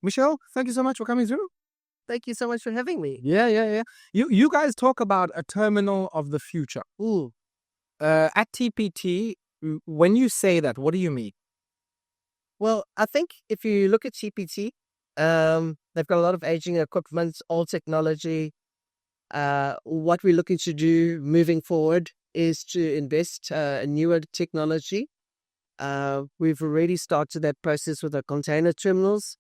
Michelle, thank you so much for coming through. Thank you so much for having me. Yeah. You guys talk about a terminal of the future. Ooh. At TPT, when you say that, what do you mean? Well, I think if you look at TPT, they've got a lot of aging equipment, old technology. What we're looking to do moving forward is to invest in newer technology. We've already started that process with our container terminals,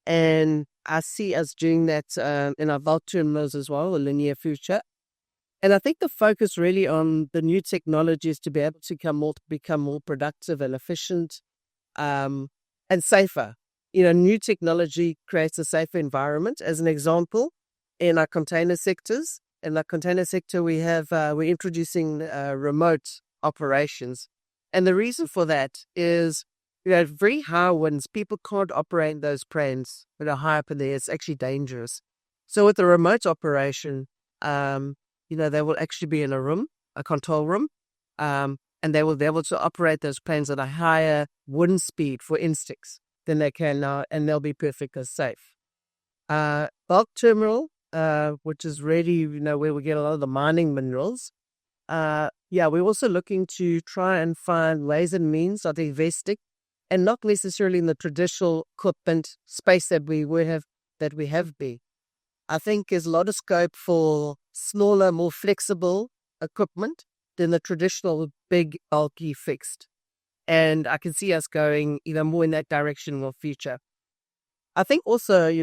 and I see us doing that in our bulk terminals as well in the near future. And I think the focus really on the new technologies to be able to become more productive and efficient, and safer. New technology creates a safer environment. As an example, in our container sectors, we're introducing remote operations. And the reason for that is, very high winds, people can't operate those cranes that are high up in the air. It's actually dangerous. So with the remote operation, they will actually be in a control room, and they will be able to operate those planes at a higher wind speed, for instance, than they can now, and they'll be perfectly safe. Bulk terminal, which is really, where we get a lot of the mining minerals. We're also looking to try and find ways and means of investing, and not necessarily in the traditional equipment space that we have been. I think there's a lot of scope for smaller, more flexible equipment than the traditional big, bulky fixed. And I can see us going more in that direction in the future. I think also,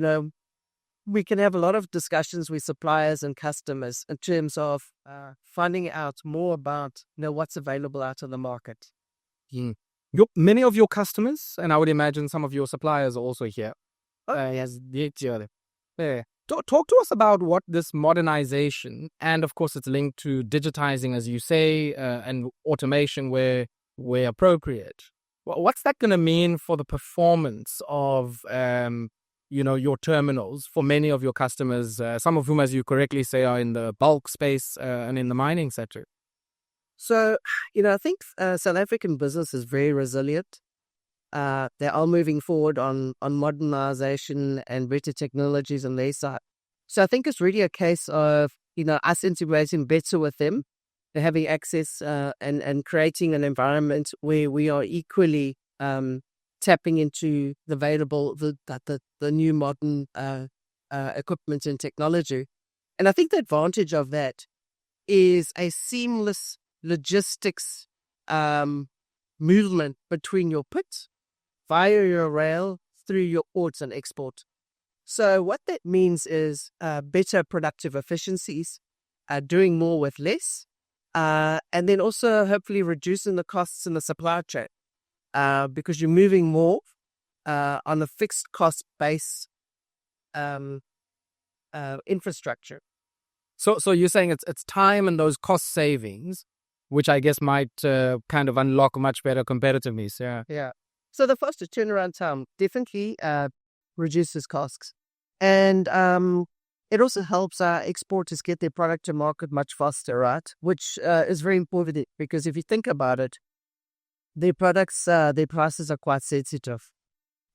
we can have a lot of discussions with suppliers and customers in terms of finding out more about what's available out of the market. Many of your customers, and I would imagine some of your suppliers are also here. Yes. Yeah. Talk to us about what this modernization, and of course it's linked to digitizing, as you say, and automation where appropriate. What's that going to mean for the performance of your terminals for many of your customers, some of whom, as you correctly say, are in the bulk space and in the mining sector? So, I think South African business is very resilient. They are moving forward on modernization and better technologies on their side. So I think it's really a case of, us integrating better with them, having access and creating an environment where we are equally tapping into the new modern equipment and technology. And I think the advantage of that is a seamless logistics movement between your pits, via your rail, through your ports and export. So what that means is better productive efficiencies, doing more with less, and then also hopefully reducing the costs in the supply chain, because you're moving more on a fixed cost base infrastructure. So you're saying it's time and those cost savings, which I guess might kind of unlock much better competitiveness. Yeah. So the faster turnaround time definitely reduces costs. And it also helps our exporters get their product to market much faster, right? Which is very important, because if you think about it, their prices are quite sensitive.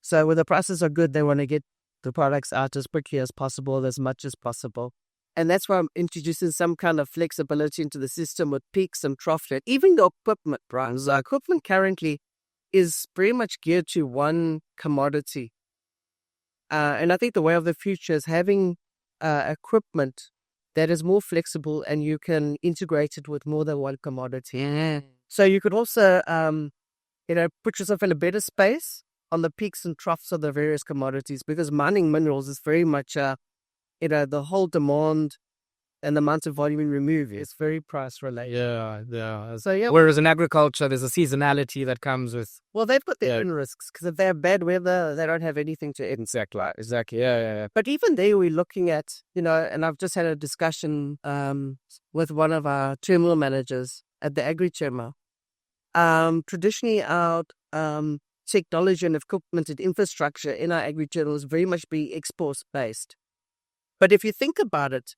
So when the prices are good, they want to get the products out as quickly as possible, as much as possible. And that's why I'm introducing some kind of flexibility into the system with peaks and troughs. Even the equipment prices, our equipment currently is pretty much geared to one commodity. And I think the way of the future is having equipment that is more flexible, and you can integrate it with more than one commodity. Yeah. So you could also, put yourself in a better space on the peaks and troughs of the various commodities, because mining minerals is very much, the whole demand and the amount of volume we remove is very price related. Yeah. So yeah. Whereas in agriculture, there's a seasonality that comes with. Well, they've got their own risks, because if they have bad weather, they don't have anything to eat. Exactly. Yeah. But even there, we're looking at, and I've just had a discussion with one of our terminal managers at the agri terminal. Traditionally, our technology and equipment and infrastructure in our agri terminals very much be export based. But if you think about it,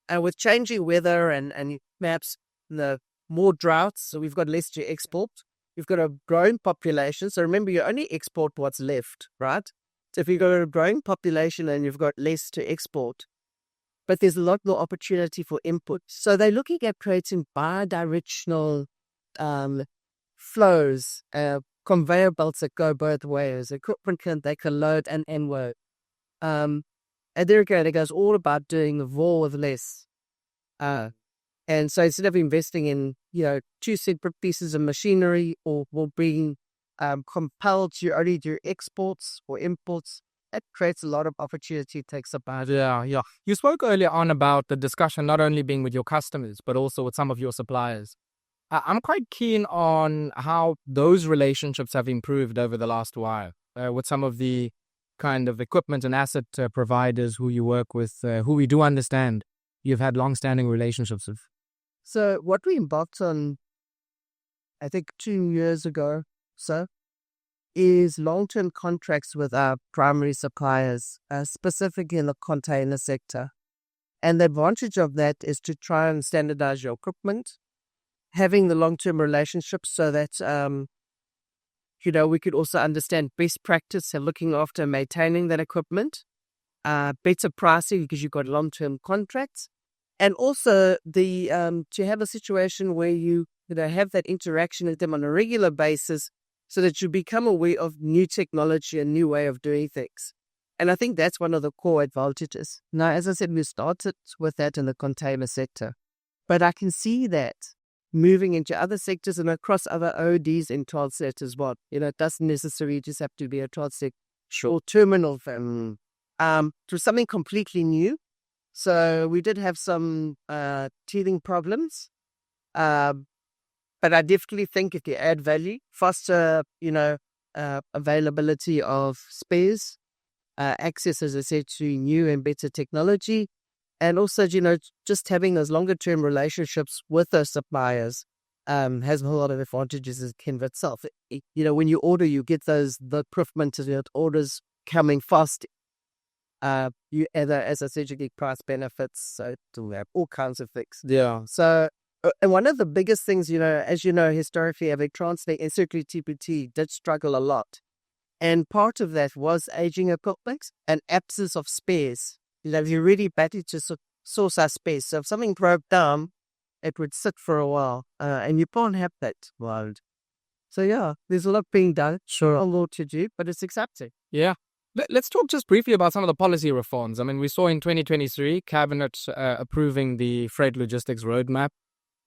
with changing weather and perhaps more droughts, so we've got less to export. We've got a growing population. So remember, you only export what's left, right? So if you've got a growing population and you've got less to export, but there's a lot more opportunity for input. So they're looking at creating bi-directional flows, conveyor belts that go both ways. Equipment they can load and unload. And there again, it goes all about doing more with less. And so instead of investing in, two separate pieces of machinery or being compelled to only do exports or imports, that creates a lot of opportunity, takes about. Yeah. You spoke earlier on about the discussion not only being with your customers, but also with some of your suppliers. I'm quite keen on how those relationships have improved over the last while with some of the kind of equipment and asset providers who you work with, who we do understand you've had long-standing relationships with. So what we embarked on, I think 2 years ago, is long-term contracts with our primary suppliers, specifically in the container sector. And the advantage of that is to try and standardize your equipment, having the long-term relationships so that, we could also understand best practice and looking after and maintaining that equipment, better pricing because you've got long-term contracts, and also the to have a situation where you have that interaction with them on a regular basis so that you become aware of new technology and new way of doing things. And I think that's one of the core advantages. Now, as I said, we started with that in the container sector, but I can see that moving into other sectors and across other ODs in Transnet as well. It doesn't necessarily just have to be a Transnet or terminal firm. To something completely new. So we did have some teething problems, but I definitely think if you add value, faster, availability of spares, access, as I said, to new and better technology, and also, just having those longer-term relationships with those suppliers has a lot of advantages in of itself. When you order, you get the equipment and orders coming fast. You either, as I said, you get price benefits, so to have all kinds of things. Yeah. So, and one of the biggest things, as historically, having Transnet and certainly TPT did struggle a lot. And part of that was aging equipment and absence of spares. You really batted to source our space. So if something broke down, it would sit for a while. And you can't have that world. So yeah, there's a lot being done. Sure. A lot to do, but it's exciting. Yeah. Let's talk just briefly about some of the policy reforms. I mean, we saw in 2023, Cabinet approving the Freight Logistics Roadmap.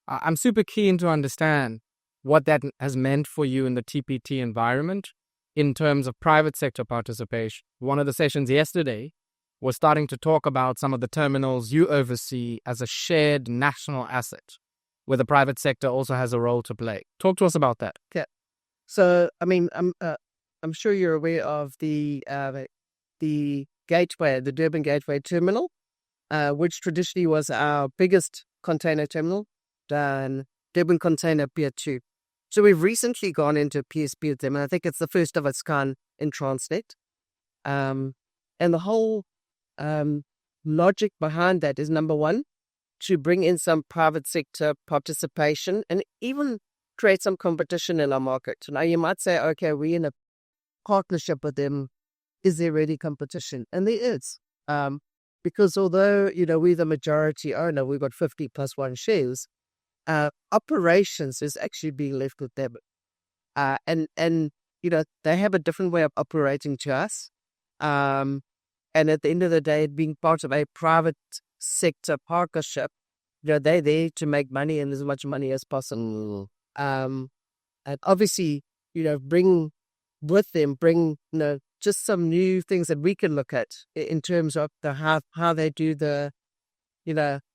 I'm super keen to understand what that has meant for you in the TPT environment in terms of private sector participation. One of the sessions yesterday was starting to talk about some of the terminals you oversee as a shared national asset, where the private sector also has a role to play. Talk to us about that. Yeah. So, I mean, I'm sure you're aware of the Gateway, the Durban Gateway Terminal, which traditionally was our biggest container terminal, the Durban Container Pier 2. So we've recently gone into PSP with them, and I think it's the first of its kind in Transnet. And the whole logic behind that is, number one, to bring in some private sector participation and even create some competition in our market. Now, you might say, okay, we're in a partnership with them. Is there really competition? And there is. Because although, we're the majority owner, we've got 50+1 shares, operations is actually being left with them. And they have a different way of operating to us. And at the end of the day, being part of a private sector partnership, they're there to make money and as much money as possible. And obviously, bring just some new things that we can look at in terms of how they do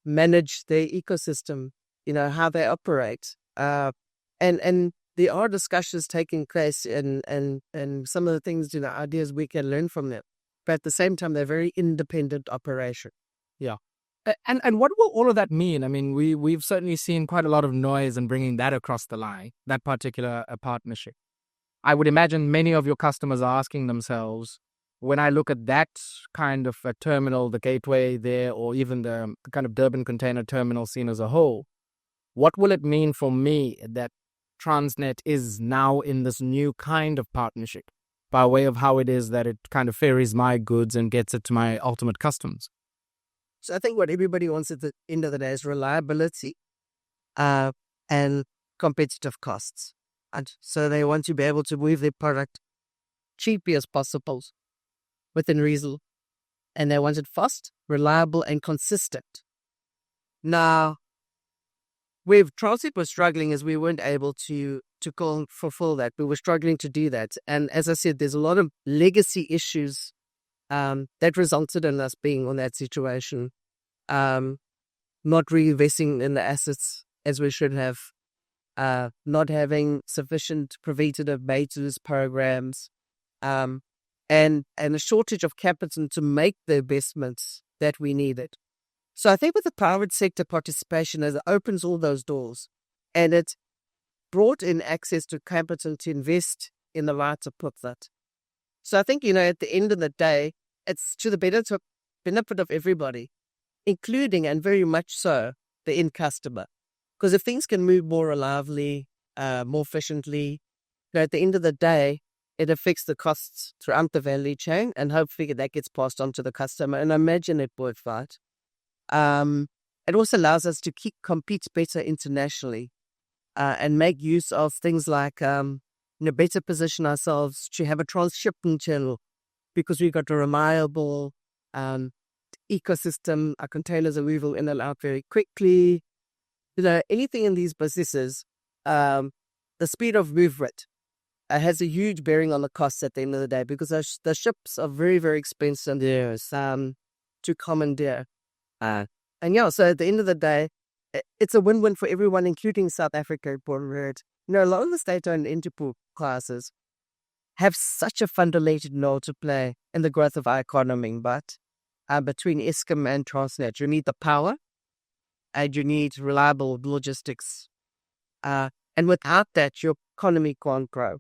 manage their ecosystem, how they operate. And there are discussions taking place and some of the things, ideas we can learn from them. But at the same time, they're very independent operation. Yeah. And what will all of that mean? I mean, we've certainly seen quite a lot of noise in bringing that across the line, that particular partnership. I would imagine many of your customers are asking themselves, when I look at that kind of a terminal, the gateway there, or even the kind of Durban container terminal scene as a whole, what will it mean for me that Transnet is now in this new kind of partnership by way of how it is that it kind of ferries my goods and gets it to my ultimate customers. So I think what everybody wants at the end of the day is reliability and competitive costs. And so they want to be able to move their product cheaply as possible within reason. And they want it fast, reliable, and consistent. Now, where Transnet was struggling is we weren't able to fulfill that. We were struggling to do that. And as I said, there's a lot of legacy issues that resulted in us being on that situation. Not reinvesting in the assets as we should have, not having sufficient preventative maintenance programs, and a shortage of capital to make the investments that we needed. So I think with the private sector participation, it opens all those doors, and it brought in access to capital to invest in the right equipment. So I think, at the end of the day, it's to the benefit of everybody, including, and very much so, the end customer. Because if things can move more reliably, more efficiently, at the end of the day, it affects the costs throughout the value chain, and hopefully that gets passed on to the customer. And I imagine it would, right? It also allows us to compete better internationally, and make use of things like, better position ourselves to have a transshipping channel, because we've got a reliable ecosystem. Our containers are moving in and out very quickly. Anything in these businesses, the speed of movement has a huge bearing on the costs at the end of the day, because the ships are very, very expensive to commandeer. So at the end of the day, it's a win-win for everyone, including South Africa. A lot of the state-owned enterprises have such a fundamental role to play in the growth of our economy. But between Eskom and Transnet, you need the power, and you need reliable logistics. And without that, your economy can't grow.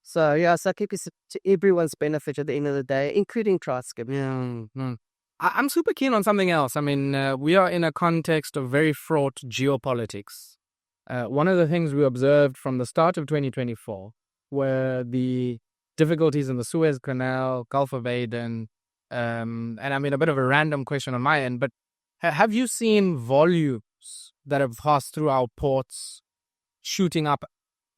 So I keep it to everyone's benefit at the end of the day, including Transnet. Yeah. I'm super keen on something else. I mean, we are in a context of very fraught geopolitics. One of the things we observed from the start of 2024 were the difficulties in the Suez Canal, Gulf of Aden, and I mean, a bit of a random question on my end, but have you seen volumes that have passed through our ports shooting up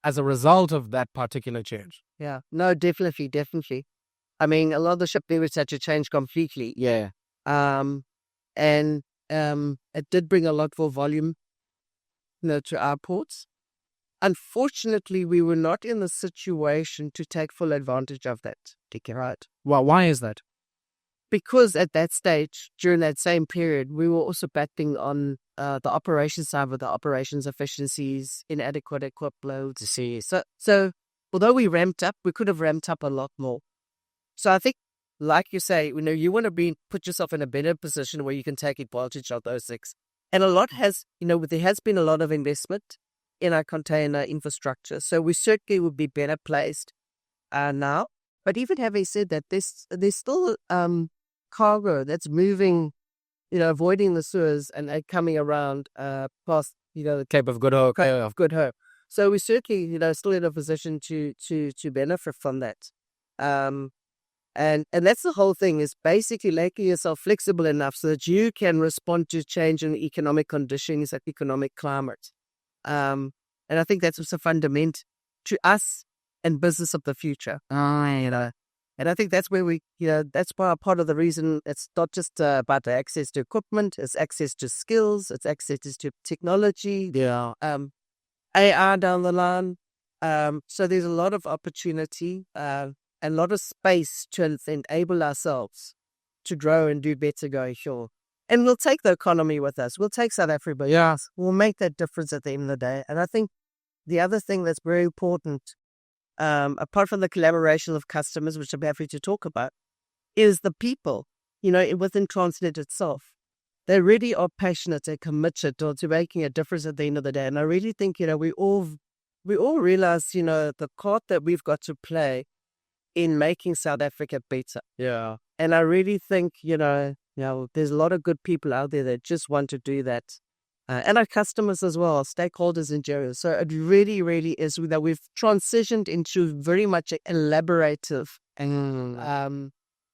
as a result of that particular change? Yeah, no, definitely. I mean, a lot of the shipping was had to change completely. Yeah. And it did bring a lot more volume, to our ports. Unfortunately, we were not in the situation to take full advantage of that. Right? Well, why is that? Because at that stage, during that same period, we were also betting on the operations side with the operations efficiencies, inadequate equipped loads. So although we ramped up, we could have ramped up a lot more. So I think, like you say, you want to put yourself in a better position where you can take advantage of those things. And there has been a lot of investment in our container infrastructure. So we certainly would be better placed now. But even having said that, there's still cargo that's moving, avoiding the Suez and coming around past, the Cape of Good Hope. So we certainly, still in a position to benefit from that. And that's the whole thing, is basically making yourself flexible enough so that you can respond to change in economic conditions, like economic climate. And I think that's also fundamental to us and business of the future. And I think that's where that's part of the reason. It's not just about the access to equipment, it's access to skills, it's access to technology. Yeah. AI down the line. So there's a lot of opportunity, and a lot of space to enable ourselves to grow and do better going forward. And we'll take the economy with us. We'll take South Africa. Yes. We'll make that difference at the end of the day. And I think the other thing that's very important, apart from the collaboration of customers, which I'm happy to talk about, is the people, within Transnet itself. They really are passionate and committed to making a difference at the end of the day. And I really think, we all realize, the part that we've got to play in making South Africa better. Yeah. And I really think, there's a lot of good people out there that just want to do that. and our customers as well, stakeholders in general. So it really, really is that we've transitioned into very much a collaborative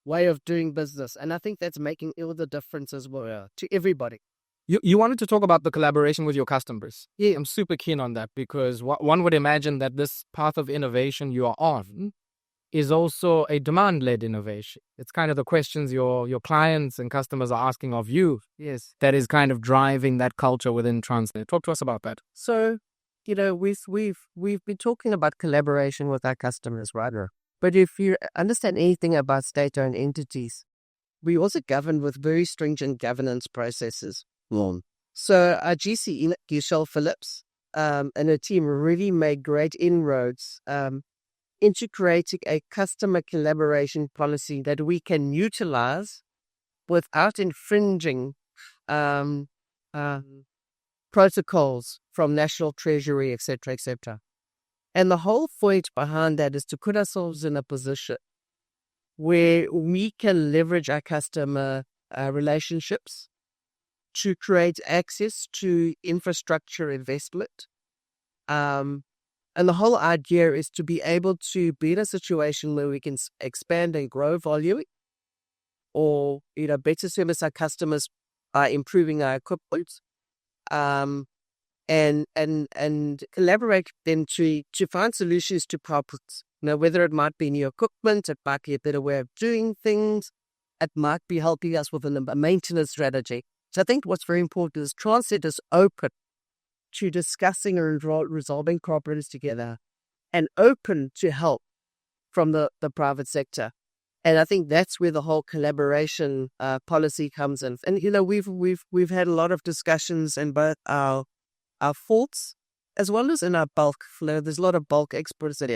way of doing business. And I think that's making all the difference as well to everybody. You wanted to talk about the collaboration with your customers. Yeah. I'm super keen on that because one would imagine that this path of innovation you are on is also a demand-led innovation. It's kind of the questions your clients and customers are asking of you. Yes. That is kind of driving that culture within Transnet. Talk to us about that. So, we've been talking about collaboration with our customers, right? But if you understand anything about state-owned entities, we also govern with very stringent governance processes. So our GC, Giselle Phillips, and her team really made great inroads into creating a customer collaboration policy that we can utilize without infringing protocols from National Treasury, etc., etc. And the whole point behind that is to put ourselves in a position where we can leverage our customer relationships to create access to infrastructure investment. And the whole idea is to be able to be in a situation where we can expand and grow volume or, better service our customers by improving our equipment, and collaborate with them to find solutions to problems. Whether it might be new equipment, it might be a better way of doing things, it might be helping us with a maintenance strategy. So I think what's very important is Transnet is open to discussing and resolving problems together and open to help from the private sector. And I think that's where the whole collaboration policy comes in. And, we've had a lot of discussions in both our faults as well as in our bulk flow. There's a lot of bulk exports that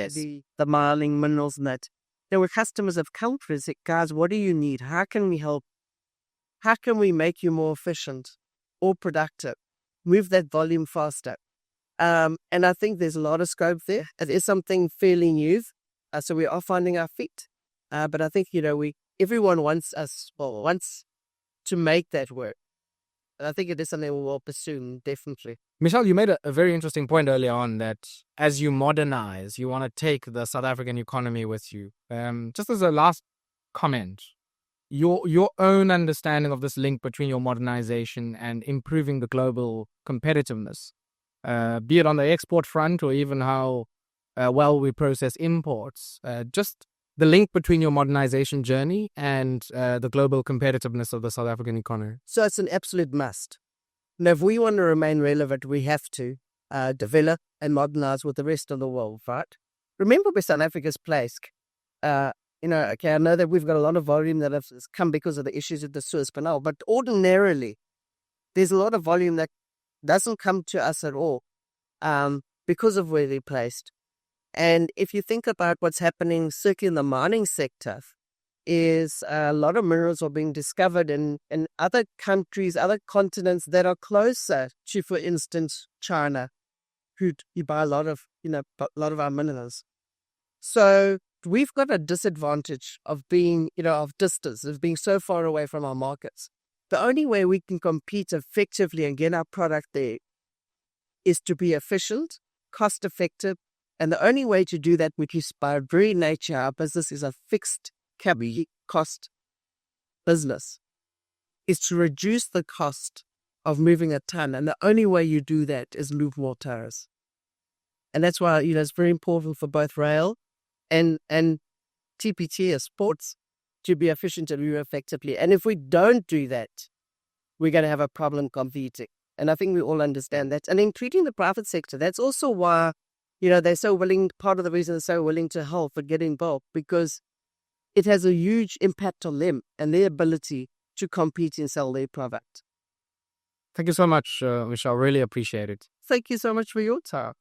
the mining, minerals and that. There were customers have come to us and said, guys, what do you need? How can we help? How can we make you more efficient or productive? Move that volume faster. And I think there's a lot of scope there. It is something fairly new. So we are finding our feet. But I think, everyone wants to make that work. And I think it is something we will pursue, definitely. Michelle, you made a very interesting point earlier on that as you modernize, you want to take the South African economy with you. Just as a last comment, your own understanding of this link between your modernization and improving the global competitiveness, be it on the export front or even how well we process imports, just the link between your modernization journey and the global competitiveness of the South African economy. So it's an absolute must. Now, if we want to remain relevant, we have to develop and modernize with the rest of the world, right? Remember where South Africa's placed. Okay, I know that we've got a lot of volume that has come because of the issues with the Suez Canal, but ordinarily, there's a lot of volume that doesn't come to us at all because of where they're placed. And if you think about what's happening, certainly in the mining sector, is a lot of minerals are being discovered in other countries, other continents that are closer to, for instance, China, who you buy a lot of our minerals. So we've got a disadvantage of being, of distance, of being so far away from our markets. The only way we can compete effectively and get our product there is to be efficient, cost effective. And the only way to do that, which is by very nature, our business is a fixed cost business, is to reduce the cost of moving a ton. And the only way you do that is move more tons. And that's why, it's very important for both rail and TPT as ports to be efficient and move effectively. And if we don't do that, we're going to have a problem competing. And I think we all understand that. And in treating the private sector, that's also why, they're so willing, part of the reason they're so willing to help and get involved, because it has a huge impact on them and their ability to compete and sell their product. Thank you so much, Michelle. Really appreciate it. Thank you so much for your time.